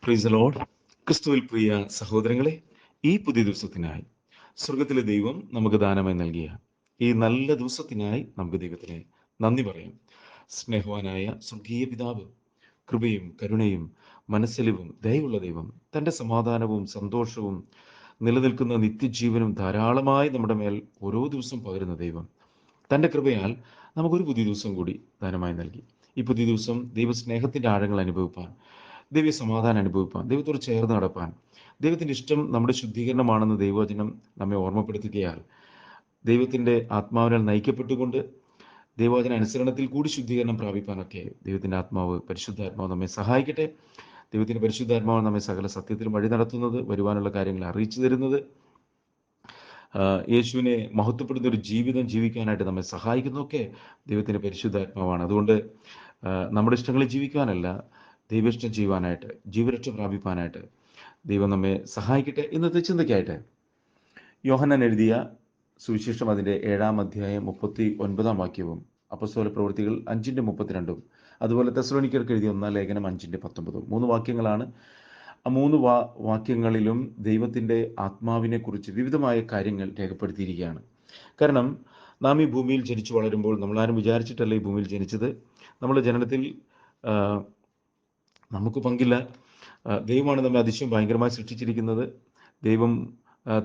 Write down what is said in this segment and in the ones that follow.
Praise the Lord. ക്രിസ്തുവിൽ പ്രിയ സഹോദരങ്ങളെ, ഈ പുതിയ ദിവസത്തിനായി സ്വർഗത്തിലെ ദൈവം നമുക്ക് ദാനമായി നൽകിയ ഈ നല്ല ദിവസത്തിനായി നമുക്ക് ദൈവത്തിന് നന്ദി പറയാം. സ്നേഹവാനായ സ്വർഗീയ പിതാവ്, കൃപയും കരുണയും മനസ്സലിവും ദയവുള്ള ദൈവം, തൻ്റെ സമാധാനവും സന്തോഷവും നിലനിൽക്കുന്ന നിത്യജീവനും ധാരാളമായി നമ്മുടെ മേൽ ഓരോ ദിവസം പകരുന്ന ദൈവം തൻ്റെ കൃപയാൽ നമുക്കൊരു പുതിയ ദിവസം കൂടി ദാനമായി നൽകി. ഈ പുതിയ ദിവസം ദൈവസ്നേഹത്തിൻ്റെ ആഴങ്ങൾ അനുഭവിപ്പാൻ, ദൈവ സമാധാനം അനുഭവിപ്പാൻ, ദൈവത്തോട് ചേർന്ന് നടപ്പാൻ, ദൈവത്തിൻ്റെ ഇഷ്ടം നമ്മുടെ ശുദ്ധീകരണമാണെന്ന് ദൈവവചനം നമ്മെ ഓർമ്മപ്പെടുത്തുകയാൽ, ദൈവത്തിൻ്റെ ആത്മാവിനാൽ നയിക്കപ്പെട്ടുകൊണ്ട് ദൈവവചന അനുസരണത്തിൽ കൂടി ശുദ്ധീകരണം പ്രാപിപ്പാനൊക്കെ ദൈവത്തിൻ്റെ ആത്മാവ്, പരിശുദ്ധാത്മാവ് നമ്മെ സഹായിക്കട്ടെ. ദൈവത്തിൻ്റെ പരിശുദ്ധാത്മാവ് നമ്മെ സകല സത്യത്തിലും വഴി നടത്തുന്നത്, വരുവാനുള്ള കാര്യങ്ങൾ അറിയിച്ചു തരുന്നത്, യേശുവിനെ മഹത്വപ്പെടുന്ന ഒരു ജീവിതം ജീവിക്കാനായിട്ട് നമ്മെ സഹായിക്കുന്നതൊക്കെ ദൈവത്തിൻ്റെ പരിശുദ്ധാത്മാവാണ്. അതുകൊണ്ട് നമ്മുടെ ഇഷ്ടങ്ങളിൽ ജീവിക്കാനല്ല, ദൈവേഷ്ടം ചെയ്യുവാനായിട്ട്, ജീവരക്ഷ പ്രാപിപ്പാനായിട്ട് ദൈവം നമ്മെ സഹായിക്കട്ടെ. ഇന്നത്തെ ചിന്തയ്ക്കായിട്ട് യോഹന്നാൻ എഴുതിയ സുവിശേഷം അതിൻ്റെ 7-ാം അധ്യായം 39-ാം വാക്യവും, അപ്പോസ്തല പ്രവൃത്തികൾ 5:32, അതുപോലെ തെസ്സലോനിക്കർക്ക് എഴുതിയ 1-ാം ലേഖനം 5:19, 3 വാക്യങ്ങളാണ്. ആ 3 വാക്യങ്ങളിലും ദൈവത്തിൻ്റെ ആത്മാവിനെ കുറിച്ച് വിവിധമായ കാര്യങ്ങൾ രേഖപ്പെടുത്തിയിരിക്കുകയാണ്. കാരണം നാം ഈ ഭൂമിയിൽ ജനിച്ചു വളരുമ്പോൾ നമ്മളാരും വിചാരിച്ചിട്ടല്ല ഈ ഭൂമിയിൽ ജനിച്ചത്. നമ്മുടെ ജനനത്തിൽ നമുക്ക് പങ്കില്ല. ദൈവമാണ് നമ്മെ അതിശയം ഭയങ്കരമായി സൃഷ്ടിച്ചിരിക്കുന്നത്. ദൈവം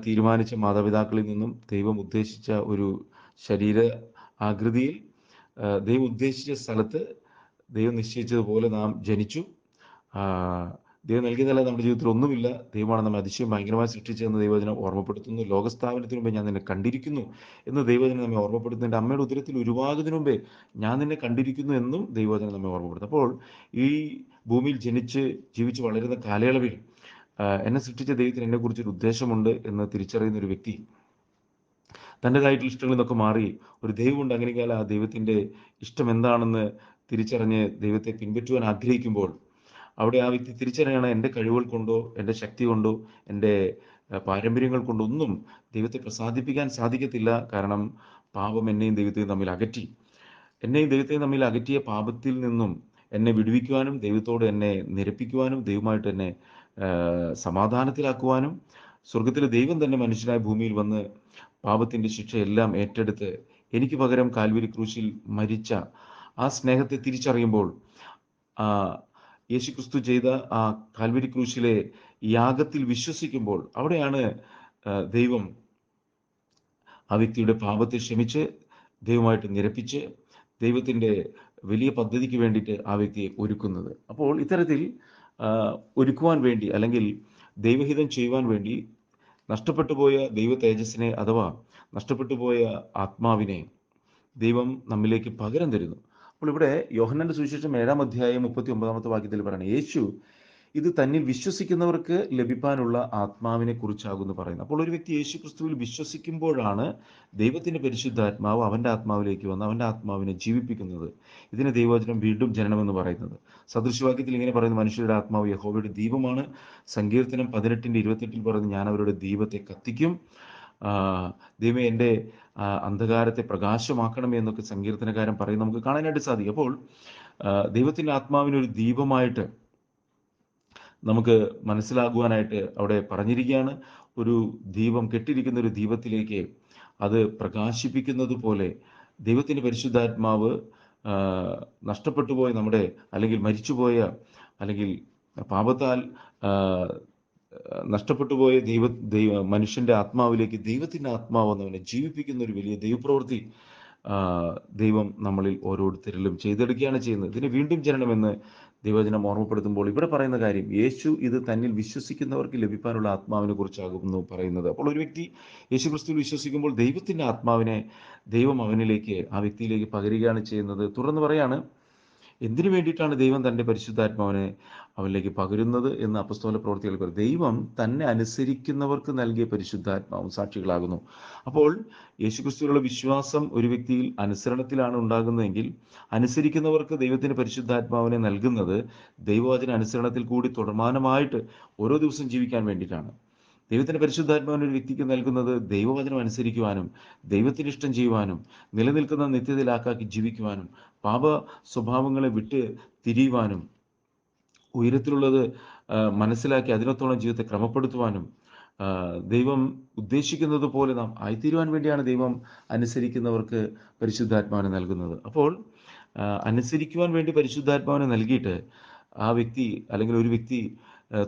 തീരുമാനിച്ച മാതാപിതാക്കളിൽ നിന്നും, ദൈവം ഉദ്ദേശിച്ച ഒരു ശരീര ആകൃതിയിൽ, ദൈവം ഉദ്ദേശിച്ച സ്ഥലത്ത്, ദൈവം നിശ്ചയിച്ചതുപോലെ നാം ജനിച്ചു. ദൈവം നൽകിയതല്ല നമ്മുടെ ജീവിതത്തിൽ ഒന്നുമില്ല. ദൈവമാണ് നമ്മെ അതിശയം ഭയങ്കരമായി സൃഷ്ടിച്ചതെന്ന് ദൈവവചനം ഓർമ്മപ്പെടുത്തുന്നു. ലോകസ്ഥാപനത്തിന് മുമ്പേ ഞാൻ നിന്നെ കണ്ടിരിക്കുന്നു എന്ന് ദൈവവചനം നമ്മെ ഓർമ്മപ്പെടുത്തുന്നു. എൻ്റെ അമ്മയുടെ ഉദരത്തിൽ ഉരുവാകുന്നതിന് മുമ്പേ ഞാൻ നിന്നെ കണ്ടിരിക്കുന്നു എന്നും ദൈവവചനം നമ്മെ ഓർമ്മപ്പെടുത്തും. അപ്പോൾ ഈ ഭൂമിയിൽ ജനിച്ച് ജീവിച്ച് വളരുന്ന കാലയളവിൽ എന്നെ സൃഷ്ടിച്ച ദൈവത്തിന് എന്നെക്കുറിച്ചൊരു ഉദ്ദേശമുണ്ട് എന്ന് തിരിച്ചറിയുന്ന ഒരു വ്യക്തി തൻ്റെതായിട്ടുള്ള ഇഷ്ടങ്ങളിൽ നിന്നൊക്കെ മാറി ഒരു ദൈവമുണ്ട്, അങ്ങനെയെങ്കിൽ ആ ദൈവത്തിൻ്റെ ഇഷ്ടം എന്താണെന്ന് തിരിച്ചറിഞ്ഞ് ദൈവത്തെ പിൻപറ്റുവാൻ ആഗ്രഹിക്കുമ്പോൾ അവിടെ ആ വ്യക്തി തിരിച്ചറിയണം, എൻ്റെ കഴിവുകൾ കൊണ്ടോ എൻ്റെ ശക്തി കൊണ്ടോ എൻ്റെ പാരമ്പര്യങ്ങൾ കൊണ്ടൊന്നും ദൈവത്തെ പ്രസാദിപ്പിക്കാൻ സാധിക്കത്തില്ല. കാരണം പാപം എന്നെയും ദൈവത്തെയും തമ്മിൽ അകറ്റി. എന്നെയും ദൈവത്തെയും തമ്മിൽ അകറ്റിയ പാപത്തിൽ നിന്നും എന്നെ വിടുവിക്കുവാനും, ദൈവത്തോട് എന്നെ നിരപ്പിക്കുവാനും, ദൈവമായിട്ട് എന്നെ സമാധാനത്തിലാക്കുവാനും, സ്വർഗത്തിലെ ദൈവം തന്നെ മനുഷ്യനായ ഭൂമിയിൽ വന്ന് പാപത്തിൻ്റെ ശിക്ഷയെല്ലാം ഏറ്റെടുത്ത് എനിക്ക് പകരം കാൽവരി ക്രൂശിൽ മരിച്ച ആ സ്നേഹത്തെ തിരിച്ചറിയുമ്പോൾ, യേശുക്രിസ്തു ചെയ്ത ആ കാൽവരി ക്രൂശിലെ യാഗത്തിൽ വിശ്വസിക്കുമ്പോൾ, അവിടെയാണ് ദൈവം ആ വ്യക്തിയുടെ പാപത്തെ ക്ഷമിച്ച് ദൈവമായിട്ട് നിരപ്പിച്ച് ദൈവത്തിൻ്റെ വലിയ പദ്ധതിക്ക് വേണ്ടിയിട്ട് ആ വ്യക്തിയെ ഒരുക്കുന്നത്. അപ്പോൾ ഇത്തരത്തിൽ ഒരുക്കുവാൻ വേണ്ടി, അല്ലെങ്കിൽ ദൈവഹിതം ചെയ്യുവാൻ വേണ്ടി നഷ്ടപ്പെട്ടു പോയ ദൈവ തേജസ്സിനെ, അഥവാ നഷ്ടപ്പെട്ടു പോയ ആത്മാവിനെ ദൈവം നമ്മിലേക്ക് പകരം തരുന്നു. അപ്പോൾ ഇവിടെ യോഹന്നാന്റെ സുവിശേഷം 7-ാം അധ്യായം 39-ാമത്തെ വാക്യത്തിൽ പറയുന്നത്, യേശു ഇത് തന്നിൽ വിശ്വസിക്കുന്നവർക്ക് ലഭിക്കാനുള്ള ആത്മാവിനെ കുറിച്ചാകുന്നു പറയുന്നത്. അപ്പോൾ ഒരു വ്യക്തി യേശു ക്രിസ്തുവിൽ വിശ്വസിക്കുമ്പോഴാണ് ദൈവത്തിൻ്റെ പരിശുദ്ധാത്മാവ് അവൻ്റെ ആത്മാവിലേക്ക് വന്ന് അവൻ്റെ ആത്മാവിനെ ജീവിപ്പിക്കുന്നത്. ഇതിനെ ദൈവവചനം വീണ്ടും ജനനമെന്ന് പറയുന്നത്. സദൃശവാക്യത്തിൽ ഇങ്ങനെ പറയുന്നു, മനുഷ്യരുടെ ആത്മാവ് യഹോവയുടെ ദീപമാണ്. സങ്കീർത്തനം 18:28 പറയുന്നു, ഞാൻ അവരുടെ ദീപത്തെ കത്തിക്കും. ദൈവമേ എൻ്റെ അന്ധകാരത്തെ പ്രകാശമാക്കണമേ എന്നൊക്കെ സങ്കീർത്തനക്കാരൻ പറയും, നമുക്ക് കാണാനായിട്ട് സാധിക്കും. അപ്പോൾ ദൈവത്തിൻ്റെ ആത്മാവിനൊരു ദീപമായിട്ട് നമുക്ക് മനസ്സിലാകുവാനായിട്ട് അവിടെ പറഞ്ഞിരിക്കുകയാണ്. ഒരു ദീപം, കെട്ടിരിക്കുന്ന ഒരു ദീപത്തിലേക്ക് അത് പ്രകാശിപ്പിക്കുന്നത് പോലെ ദൈവത്തിൻ്റെ പരിശുദ്ധാത്മാവ് നഷ്ടപ്പെട്ടു പോയ നമ്മുടെ, അല്ലെങ്കിൽ മരിച്ചുപോയ, അല്ലെങ്കിൽ പാപത്താൽ നഷ്ടപ്പെട്ടു പോയ മനുഷ്യൻ്റെ ആത്മാവിലേക്ക് ദൈവത്തിൻ്റെ ആത്മാവ് എന്നവനെ ജീവിപ്പിക്കുന്ന ഒരു വലിയ ദൈവപ്രവൃത്തി ദൈവം നമ്മളിൽ ഓരോരുത്തരിലും ചെയ്തെടുക്കുകയാണ് ചെയ്യുന്നത്. ഇതിനെ വീണ്ടും ജനനമെന്ന് ദൈവവചനം ഓർമ്മപ്പെടുത്തുമ്പോൾ ഇവിടെ പറയുന്ന കാര്യം, യേശു ഇത് തന്നിൽ വിശ്വസിക്കുന്നവർക്ക് ലഭിക്കാനുള്ള ആത്മാവിനെ കുറിച്ചാകുന്നു പറയുന്നത്. അപ്പോൾ ഒരു വ്യക്തി യേശു ക്രിസ്തുവിൽ വിശ്വസിക്കുമ്പോൾ ദൈവത്തിൻ്റെ ആത്മാവിനെ ദൈവം അവനിലേക്ക്, ആ വ്യക്തിയിലേക്ക് പകരുകയാണ് ചെയ്യുന്നത്. തുടർന്ന് പറയാണ്, എന്തിനു വേണ്ടിയിട്ടാണ് ദൈവം തൻ്റെ പരിശുദ്ധാത്മാവിനെ അവനിലേക്ക് പകരുന്നത് എന്ന് അപ്പോസ്തല പ്രവൃത്തികൾ പറയും. ദൈവം തന്നെ അനുസരിക്കുന്നവർക്ക് നൽകിയ പരിശുദ്ധാത്മാവും സാക്ഷികളാകുന്നു. അപ്പോൾ യേശുക്രിസ്തുവിലുള്ള വിശ്വാസം ഒരു വ്യക്തിയിൽ അനുസരണത്തിലാണ് ഉണ്ടാകുന്നതെങ്കിൽ, അനുസരിക്കുന്നവർക്ക് ദൈവത്തിൻ്റെ പരിശുദ്ധാത്മാവിനെ നൽകുന്നത് ദൈവവചന അനുസരണത്തിൽ കൂടി തുടർമാനമായിട്ട് ഓരോ ദിവസം ജീവിക്കാൻ വേണ്ടിയിട്ടാണ്. ദൈവത്തിൻ്റെ പരിശുദ്ധാത്മാവിന് ഒരു വ്യക്തിക്ക് നൽകുന്നത് ദൈവവചനം അനുസരിക്കുവാനും, ദൈവത്തിന് ഇഷ്ടം ചെയ്യുവാനും, നിലനിൽക്കുന്ന നിത്യതയിലാക്കി ജീവിക്കുവാനും, പാപ സ്വഭാവങ്ങളെ വിട്ട് തിരിയുവാനും ഉയരത്തിലുള്ളത് മനസ്സിലാക്കി അതിനൊത്തോളം ജീവിതത്തെ ക്രമപ്പെടുത്തുവാനും ദൈവം ഉദ്ദേശിക്കുന്നത് പോലെ നാം ആയിത്തീരുവാൻ വേണ്ടിയാണ് ദൈവം അനുസരിക്കുന്നവർക്ക് പരിശുദ്ധാത്മാവിനെ നൽകുന്നത്. അപ്പോൾ അനുസരിക്കുവാൻ വേണ്ടി പരിശുദ്ധാത്മാവിനെ നൽകിയിട്ട് ആ വ്യക്തി അല്ലെങ്കിൽ ഒരു വ്യക്തി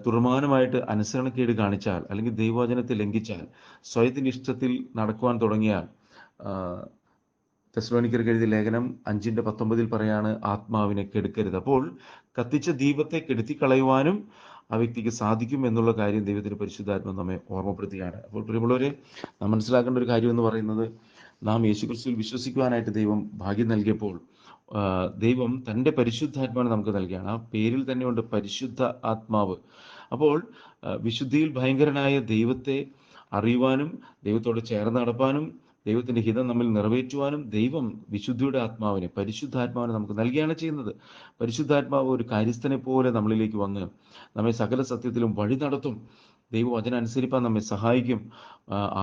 തുടർമാനമായിട്ട് അനുസരണക്കേട് കാണിച്ചാൽ അല്ലെങ്കിൽ ദൈവവചനത്തെ ലംഘിച്ചാൽ സ്വയത്തിൻ്റെ ഇഷ്ടത്തിൽ നടക്കുവാൻ തുടങ്ങിയാൽ തെസ്സലോനിക്കർക്ക് എഴുതിയ ലേഖനം 5:19 പറയാണ് ആത്മാവിനെ കെടുക്കരുത്. അപ്പോൾ കത്തിച്ച ദീപത്തെ കെടുത്തിക്കളയുവാനും ആ വ്യക്തിക്ക് സാധിക്കും എന്നുള്ള കാര്യം ദൈവത്തിന് പരിശുദ്ധാത്മ നമ്മെ ഓർമ്മപ്പെടുത്തുകയാണ്. അപ്പോൾ പ്രിയമുള്ളവരെ, നാം മനസ്സിലാക്കേണ്ട ഒരു കാര്യം എന്ന് പറയുന്നത്, നാം യേശുക്രിസ്തുവിൽ വിശ്വസിക്കുവാനായിട്ട് ദൈവം ഭാഗ്യം നൽകിയപ്പോൾ ദൈവം തൻ്റെ പരിശുദ്ധാത്മാവിനെ നമുക്ക് നൽകുകയാണ്. ആ പേരിൽ തന്നെയുണ്ട് പരിശുദ്ധ ആത്മാവ്. അപ്പോൾ വിശുദ്ധിയിൽ ഭയങ്കരനായ ദൈവത്തെ അറിയുവാനും ദൈവത്തോട് ചേർന്ന് നടപ്പാനും ദൈവത്തിൻ്റെ ഹിതം നമ്മിൽ നിറവേറ്റുവാനും ദൈവം വിശുദ്ധിയുടെ ആത്മാവിനെ, പരിശുദ്ധാത്മാവിനെ നമുക്ക് നൽകുകയാണ് ചെയ്യുന്നത്. പരിശുദ്ധാത്മാവ് ഒരു കാര്യസ്ഥനെ പോലെ നമ്മളിലേക്ക് വന്ന് നമ്മെ സകല സത്യത്തിലും വഴി നടത്തും. ദൈവവചനം അനുസരിപ്പാൻ നമ്മെ സഹായിക്കും.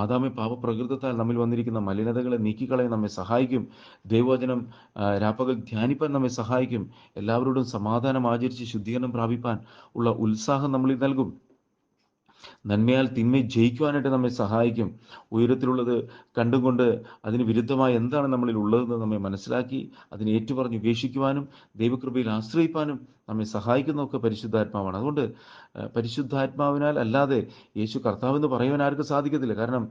ആദാമി പാപപ്രകൃതത്താൽ നമ്മിൽ വന്നിരിക്കുന്ന മലിനതകളെ നീക്കിക്കളയാൻ നമ്മെ സഹായിക്കും. ദൈവവചനം രാപ്പകൽ ധ്യാനിപ്പാൻ നമ്മെ സഹായിക്കും. എല്ലാവരോടും സമാധാനം ആചരിച്ച് ശുദ്ധീകരണം പ്രാപിപ്പാൻ ഉള്ള ഉത്സാഹം നമ്മളിൽ നൽകും. നന്മയാൽ തിന്മയെ ജയിക്കുവാനായിട്ട് നമ്മെ സഹായിക്കും. ഉയരത്തിലുള്ളത് കണ്ടുകൊണ്ട് അതിന് വിരുദ്ധമായി എന്താണ് നമ്മളിൽ ഉള്ളതെന്ന് നമ്മെ മനസ്സിലാക്കി അതിനെ ഏറ്റുപറഞ്ഞ് ഉപേക്ഷിക്കുവാനും ദൈവകൃപയിൽ ആശ്രയിപ്പാനും നമ്മെ സഹായിക്കുന്നതൊക്കെ പരിശുദ്ധാത്മാവാണ്. അതുകൊണ്ട് പരിശുദ്ധാത്മാവിനാൽ അല്ലാതെ യേശു കർത്താവെന്ന് പറയുവാൻ ആർക്കും സാധിക്കത്തില്ല. കാരണം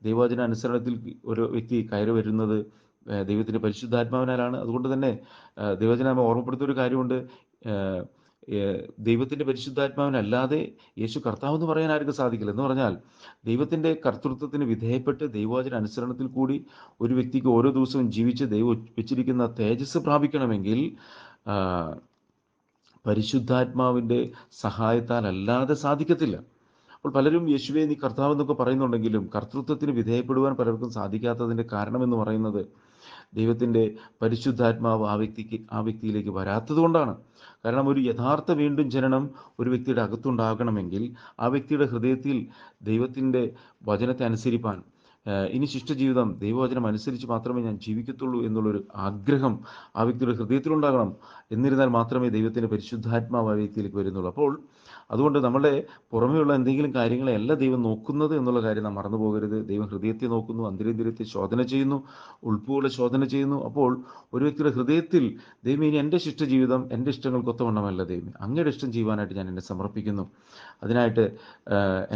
ദൈവവചന അനുസരണത്തിൽ ഒരു വ്യക്തി കയറി വരുന്നത് ദൈവത്തിൻ്റെ പരിശുദ്ധാത്മാവിനാലാണ്. അതുകൊണ്ട് തന്നെ ദൈവവചനം നമ്മെ ഓർമ്മപ്പെടുത്തിയൊരു കാര്യമുണ്ട്, ദൈവത്തിൻ്റെ പരിശുദ്ധാത്മാവിനല്ലാതെ യേശു കർത്താവ് എന്ന് പറയാൻ ആർക്കും സാധിക്കില്ല. എന്ന് പറഞ്ഞാൽ ദൈവത്തിൻ്റെ കർത്തൃത്വത്തിന് വിധേയപ്പെട്ട് ദൈവവചന അനുസരണത്തിൽ കൂടി ഒരു വ്യക്തിക്ക് ഓരോ ദിവസവും ജീവിച്ച് ദൈവം വെച്ചിരിക്കുന്ന തേജസ് പ്രാപിക്കണമെങ്കിൽ പരിശുദ്ധാത്മാവിൻ്റെ സഹായത്താൽ അല്ലാതെ സാധിക്കത്തില്ല. അപ്പോൾ പലരും യേശുവേ നീ കർത്താവ് എന്നൊക്കെ പറയുന്നുണ്ടെങ്കിലും കർത്തൃത്വത്തിന് വിധേയപ്പെടുവാൻ പലർക്കും സാധിക്കാത്തതിൻ്റെ കാരണമെന്ന് പറയുന്നത് ദൈവത്തിൻ്റെ പരിശുദ്ധാത്മാവ് ആ വ്യക്തിയിലേക്ക് വരാത്തത് കൊണ്ടാണ്. കാരണം ഒരു യഥാർത്ഥ വീണ്ടും ജനനം ഒരു വ്യക്തിയുടെ അകത്തുണ്ടാകണമെങ്കിൽ ആ വ്യക്തിയുടെ ഹൃദയത്തിൽ ദൈവത്തിൻ്റെ വചനത്തെ അനുസരിപ്പാൻ, ഇനി ശിഷ്ടജീവിതം ദൈവവചനം അനുസരിച്ച് മാത്രമേ ഞാൻ ജീവിക്കത്തുള്ളൂ എന്നുള്ളൊരു ആഗ്രഹം ആ വ്യക്തിയുടെ ഹൃദയത്തിലുണ്ടാകണം. എന്നിരുന്നാൽ മാത്രമേ ദൈവത്തിൻ്റെ പരിശുദ്ധാത്മാവ് ആ വ്യക്തിയിലേക്ക് വരുന്നുള്ളൂ. അപ്പോൾ അതുകൊണ്ട് നമ്മളെ പുറമേയുള്ള എന്തെങ്കിലും കാര്യങ്ങളെയല്ല ദൈവം നോക്കുന്നത് എന്നുള്ള കാര്യം നാം മറന്നു പോകരുത്. ദൈവം ഹൃദയത്തെ നോക്കുന്നു, അന്തരേന്ദ്രിയത്തെ ശോധന ചെയ്യുന്നു, ഉൾപ്പുകളെ ശോധന ചെയ്യുന്നു. അപ്പോൾ ഒരു വ്യക്തിയുടെ ഹൃദയത്തിൽ ദൈവം ഇനി എൻ്റെ ശിഷ്ടജീവിതം എൻ്റെ ഇഷ്ടങ്ങൾക്കൊത്തവണ്ണമല്ല ദൈവം, അങ്ങയുടെ ഇഷ്ടം ചെയ്യുവാനായിട്ട് ഞാൻ എന്നെ സമർപ്പിക്കുന്നു, അതിനായിട്ട്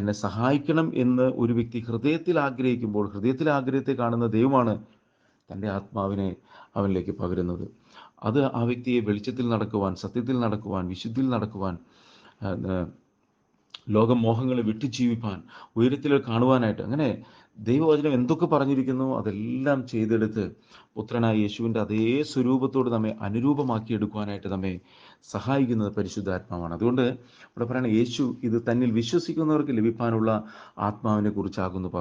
എന്നെ സഹായിക്കണം എന്ന് ഒരു വ്യക്തി ഹൃദയത്തിൽ ആഗ്രഹിക്കുമ്പോൾ ഹൃദയത്തിലെ ആഗ്രഹത്തെ കാണുന്ന ദൈവമാണ് തൻ്റെ ആത്മാവിനെ അവനിലേക്ക് പകരുന്നത്. അത് ആ വ്യക്തിയെ വെളിച്ചത്തിൽ നടക്കുവാൻ, സത്യത്തിൽ നടക്കുവാൻ, വിശുദ്ധിയിൽ നടക്കുവാൻ, ലോകമോഹങ്ങളെ വിട്ടു ജീവിപ്പാൻ, ഉയരത്തിൽ കാണുവാനായിട്ട്, അങ്ങനെ ദൈവവചനം എന്തൊക്കെ പറഞ്ഞിരിക്കുന്നു അതെല്ലാം ചെയ്തെടുത്ത് പുത്രനായ യേശുവിൻ്റെ അതേ സ്വരൂപത്തോട് നമ്മെ അനുരൂപമാക്കിയെടുക്കുവാനായിട്ട് നമ്മെ സഹായിക്കുന്നത് പരിശുദ്ധാത്മാവാണ്. അതുകൊണ്ട് ഇവിടെ പറയുന്ന യേശു ഇത് തന്നിൽ വിശ്വസിക്കുന്നവർക്ക് ലഭിക്കാനുള്ള ആത്മാവിനെ കുറിച്ചാകുന്നു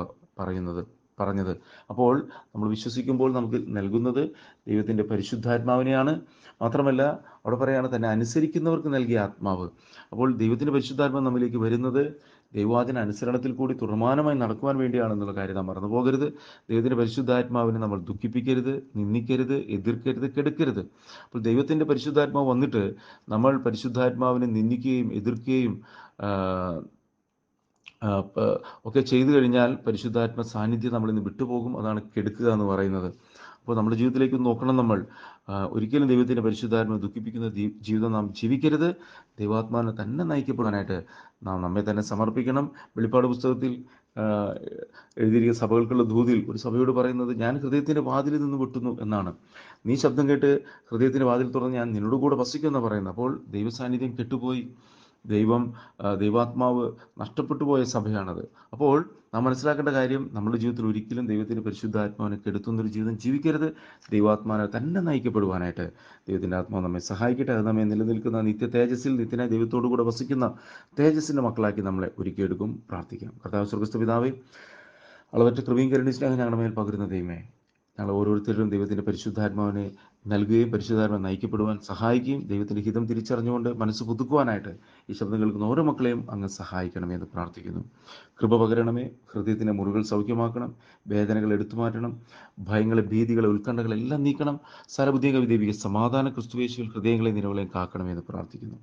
പറഞ്ഞത്. അപ്പോൾ നമ്മൾ വിശ്വസിക്കുമ്പോൾ നമുക്ക് നൽകുന്നത് ദൈവത്തിൻ്റെ പരിശുദ്ധാത്മാവിനെയാണ്. മാത്രമല്ല അവിടെ പറയാണ് തന്നെ അനുസരിക്കുന്നവർക്ക് നൽകിയ ആത്മാവ്. അപ്പോൾ ദൈവത്തിൻ്റെ പരിശുദ്ധാത്മാവ് നമ്മിലേക്ക് വരുന്നത് ദൈവവചന അനുസരണത്തിൽ കൂടി തുടർമാനമായി നടക്കുവാൻ വേണ്ടിയാണെന്നുള്ള കാര്യം നാം മറന്നു പോകരുത്. ദൈവത്തിൻ്റെ പരിശുദ്ധാത്മാവിനെ നമ്മൾ ദുഃഖിപ്പിക്കരുത്, നിന്ദിക്കരുത്, എതിർക്കരുത്, കെടുക്കരുത്. അപ്പോൾ ദൈവത്തിൻ്റെ പരിശുദ്ധാത്മാവ് വന്നിട്ട് നമ്മൾ പരിശുദ്ധാത്മാവിനെ നിന്ദിക്കുകയും എതിർക്കുകയും ഒക്കെ ചെയ്തു കഴിഞ്ഞാൽ പരിശുദ്ധാത്മ സാന്നിധ്യം നമ്മളിന്ന് വിട്ടുപോകും. അതാണ് കെടുക്കുക എന്ന് പറയുന്നത്. അപ്പോൾ നമ്മുടെ ജീവിതത്തിലേക്ക് നോക്കണം. നമ്മൾ ഒരിക്കലും ദൈവത്തിൻ്റെ പരിശുദ്ധാത്മാവിനെ ദുഃഖിപ്പിക്കുന്ന ജീവിതം നാം ജീവിക്കരുത്. ദൈവാത്മാവിനെ തന്നെ നയിക്കപ്പെടാനായിട്ട് നാം നമ്മെ തന്നെ സമർപ്പിക്കണം. വെളിപ്പാട് പുസ്തകത്തിൽ എഴുതിയിരിക്കുന്ന സഭകൾക്കുള്ള ദൂതിൽ ഒരു സഭയോട് പറയുന്നത്, ഞാൻ ഹൃദയത്തിൻ്റെ വാതിലിൽ നിന്ന് വെട്ടുന്നു എന്നാണ്. നീ ശബ്ദം കേട്ട് ഹൃദയത്തിൻ്റെ വാതിൽ തുറന്ന് ഞാൻ നിന്നോട് കൂടെ വസിക്കുമെന്നാണ് പറയുന്നത്. അപ്പോൾ ദൈവസാന്നിധ്യം കെട്ടുപോയി, ദൈവാത്മാവ് നഷ്ടപ്പെട്ടു പോയ സഭയാണത്. അപ്പോൾ നാം മനസ്സിലാക്കേണ്ട കാര്യം, നമ്മുടെ ജീവിതത്തിൽ ഒരിക്കലും ദൈവത്തിൻ്റെ പരിശുദ്ധാത്മാവിനെ കെടുത്തുന്നൊരു ജീവിതം ജീവിക്കരുത്. ദൈവാത്മാവിനെ തന്നെ നയിക്കപ്പെടുവാനായിട്ട് ദൈവത്തിൻ്റെ ആത്മാവ് നമ്മെ സഹായിക്കട്ടെ. അത് നമ്മെ നിലനിൽക്കുന്ന നിത്യ തേജസ്സിൽ നിത്യനായ ദൈവത്തോടു കൂടെ വസിക്കുന്ന തേജസ്സിൻ്റെ മക്കളാക്കി നമ്മളെ ഒരുക്കിയെടുക്കും. പ്രാർത്ഥിക്കാം. കർത്താവ് സ്വർഗ്ഗസ്ഥ പിതാവേ, അളവറ്റ കൃപയും കരുണയും സ്നേഹം ഞങ്ങളുടെ മേൽ പകരുന്ന ദൈവമേ, ഞങ്ങൾ ഓരോരുത്തരും ദൈവത്തിൻ്റെ പരിശുദ്ധാത്മാവിനെ നൽകുകയും പരിശുദ്ധാത്മാവ് നയിക്കപ്പെടുവാൻ സഹായിക്കുകയും ദൈവത്തിൻ്റെ ഹിതം തിരിച്ചറിഞ്ഞുകൊണ്ട് മനസ്സ് പുതുക്കുവാനായിട്ട് ഈ ശബ്ദം കേൾക്കുന്ന ഓരോ മക്കളെയും അങ്ങ് സഹായിക്കണമേ എന്ന് പ്രാർത്ഥിക്കുന്നു. കൃപ പകരണമേ. ഹൃദയത്തിൻ്റെ മുറികൾ സൗഖ്യമാക്കണം. വേദനകൾ എടുത്തു മാറ്റണം. ഭയങ്ങളെ, ഭീതികളെ, ഉത്കണ്ഠകളെ എല്ലാം നീക്കണം. സകലബുദ്ധിയും കവിദേവിക സമാധാന ക്രിസ്തുവേശുവിൽ ഹൃദയങ്ങളെ നിലവിളെയും കാക്കണമേ എന്ന് പ്രാർത്ഥിക്കുന്നു.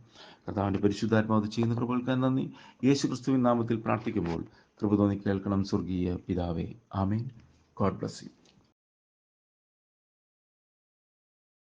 കർത്താവിൻ്റെ പരിശുദ്ധാത്മാവ് ചെയ്യുന്ന കൃപകൾക്കാൻ നന്ദി. യേശു ക്രിസ്തുവിൻ നാമത്തിൽ പ്രാർത്ഥിക്കുമ്പോൾ കൃപ തോന്നി കേൾക്കണം സ്വർഗീയ പിതാവേ. ആമേൻ. God bless U.